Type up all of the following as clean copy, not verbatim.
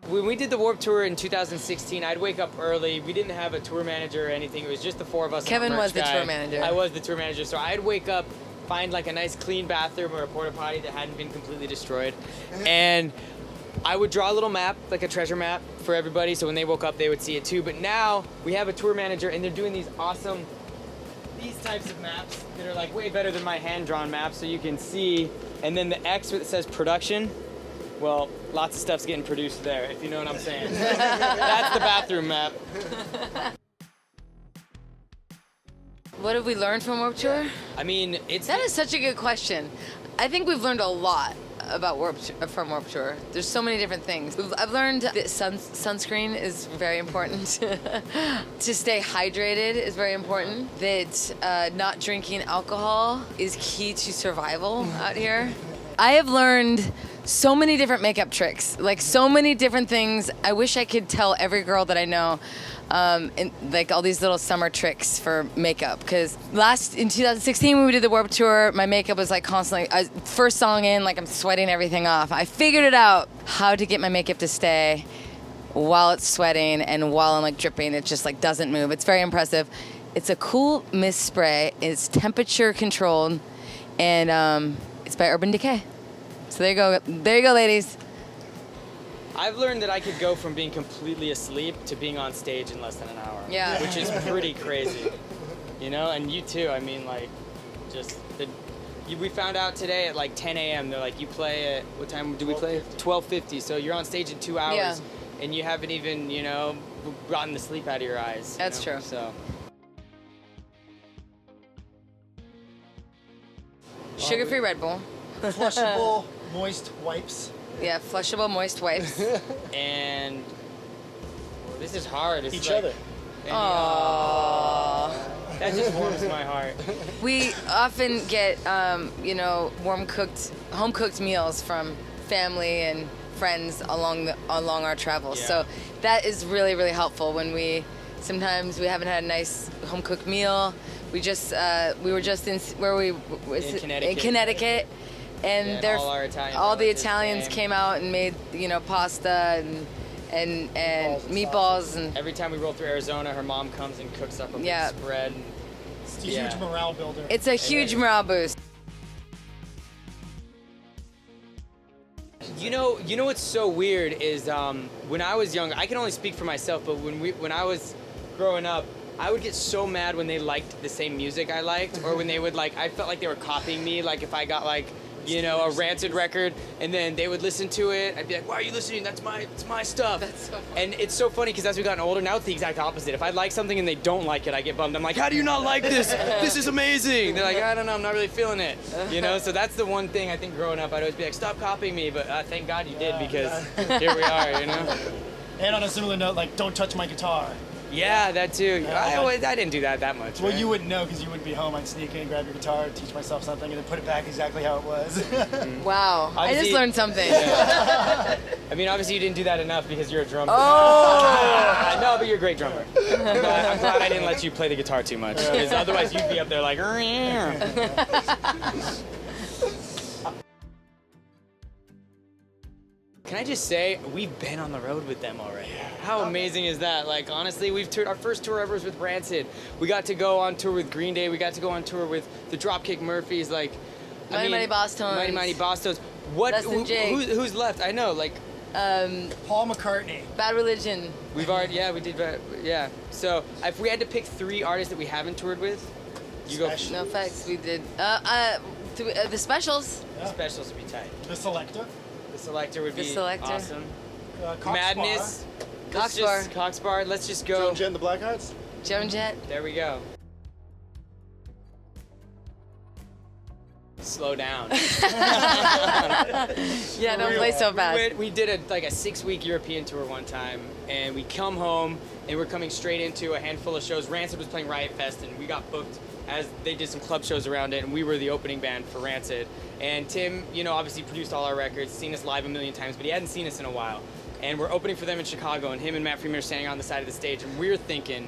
When we did the Warped Tour in 2016, I'd wake up early. We didn't have a tour manager or anything. It was just the four of us. Kevin was the tour manager. I was the tour manager. So I'd wake up, find like a nice clean bathroom or a porta potty that hadn't been completely destroyed. And I would draw a little map, like a treasure map for everybody. So when they woke up, they would see it too. But now we have a tour manager and they're doing these types of maps that are like way better than my hand-drawn maps. So you can see, and then the X that says production. Well, lots of stuff's getting produced there, if you know what I'm saying. That's the bathroom map. What have we learned from Warped Tour? I mean, That is such a good question. I think we've learned a lot about from Warped Tour. There's so many different things. I've learned that sunscreen is very important. To stay hydrated is very important. That not drinking alcohol is key to survival out here. I have learned so many different makeup tricks, like so many different things. I wish I could tell every girl that I know, like all these little summer tricks for makeup. Because in 2016 when we did the Warped Tour, my makeup was like constantly, first song in, like I'm sweating everything off. I figured it out, how to get my makeup to stay while it's sweating and while I'm like dripping, it just like doesn't move. It's very impressive. It's a cool mist spray. It's temperature controlled, and it's by Urban Decay. So there you go. There you go, ladies. I've learned that I could go from being completely asleep to being on stage in less than an hour. Yeah. Which is pretty crazy. You know, and you too. I mean, like, we found out today at like 10 a.m. They're like, you play at, what time do we play? 12:50. So you're on stage in 2 hours, and you haven't even, you know, gotten the sleep out of your eyes. That's true. So. Sugar-free Red Bull. Flushable, moist wipes. Yeah, flushable, moist wipes. And this is hard. It's Each like, other. Aww. That just warms my heart. We often get, you know, home-cooked meals from family and friends along our travels. Yeah. So that is really, really helpful when sometimes we haven't had a nice home-cooked meal. We were just in Connecticut. And all the Italians came out and made, you know, pasta and meatballs and every time we roll through Arizona, her mom comes and cooks up a big spread. It's a huge morale builder. It's a huge morale boost. You know what's so weird is when I was young, I can only speak for myself, but when I was growing up, I would get so mad when they liked the same music I liked, or when they would I felt like they were copying me. Like if I got you know, a Rancid record, and then they would listen to it. I'd be like, why are you listening? It's my stuff. That's so funny. And it's so funny because as we've gotten older, now it's the exact opposite. If I like something and they don't like it, I get bummed. I'm like, how do you not like this? This is amazing. They're like, I don't know, I'm not really feeling it. You know, so that's the one thing I think growing up, I'd always be like, stop copying me, but thank God you did, because here we are, you know? And on a similar note, like, don't touch my guitar. Yeah, that too. I didn't do that much. Well, right? you wouldn't know because you wouldn't be home. I'd sneak in, grab your guitar, teach myself something, and then put it back exactly how it was. Wow, I just learned something. Yeah. I mean, obviously you didn't do that enough because you're a drummer. Oh! No, but you're a great drummer. I'm glad I didn't let you play the guitar too much, because otherwise you'd be up there like, Can I just say, we've been on the road with them already. How amazing is that? Like, honestly, we've toured, our first tour ever was with Rancid. We got to go on tour with Green Day. We got to go on tour with the Dropkick Murphys. Like, Mighty Boss Tones. Mighty Boss Tones. Who's left? I know, like... Paul McCartney. Bad Religion. We've already, we did, yeah. So, if we had to pick 3 artists that we haven't toured with, you go... No effects, we did. The Specials. The Specials would be tight. The Selector. The Selector would be awesome. Madness. Coxbar. Let's just go. Joan Jett and the Blackhearts. Joan Jett. There we go. Slow down. Yeah, don't play so fast. We did a 6-week European tour one time, and we come home, and we're coming straight into a handful of shows. Rancid was playing Riot Fest, and we got booked as they did some club shows around it, and we were the opening band for Rancid. And Tim, you know, obviously produced all our records, seen us live a million times, but he hadn't seen us in a while. And we're opening for them in Chicago, and him and Matt Freeman are standing on the side of the stage, and we're thinking,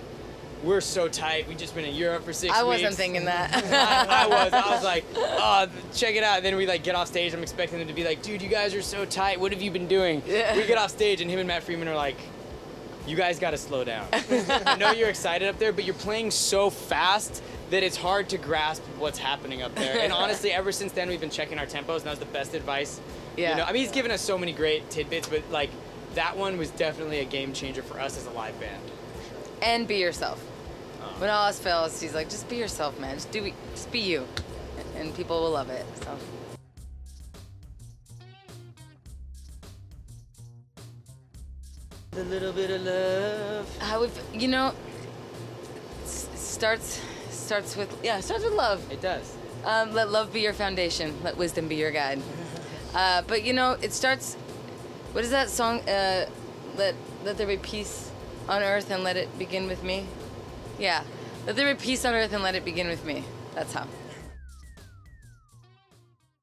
we're so tight. We've just been in Europe for 6 weeks. I wasn't thinking that. I was like, oh, check it out. And then we like get off stage. I'm expecting them to be like, dude, you guys are so tight. What have you been doing? Yeah. We get off stage and him and Matt Freeman are like, you guys got to slow down. I know you're excited up there, but you're playing so fast that it's hard to grasp what's happening up there. And honestly, ever since then, we've been checking our tempos, and that was the best advice. Yeah. You know, I mean, he's given us so many great tidbits, but like that one was definitely a game changer for us as a live band. And be yourself. When all else fails, he's like, just be yourself, man. Just be you, and people will love it. So. A little bit of love. How we've, you know, starts with love. It does. Let love be your foundation. Let wisdom be your guide. But you know, it starts. What is that song? Let there be peace on earth and let it begin with me. Yeah. Let there be peace on earth and let it begin with me. That's how.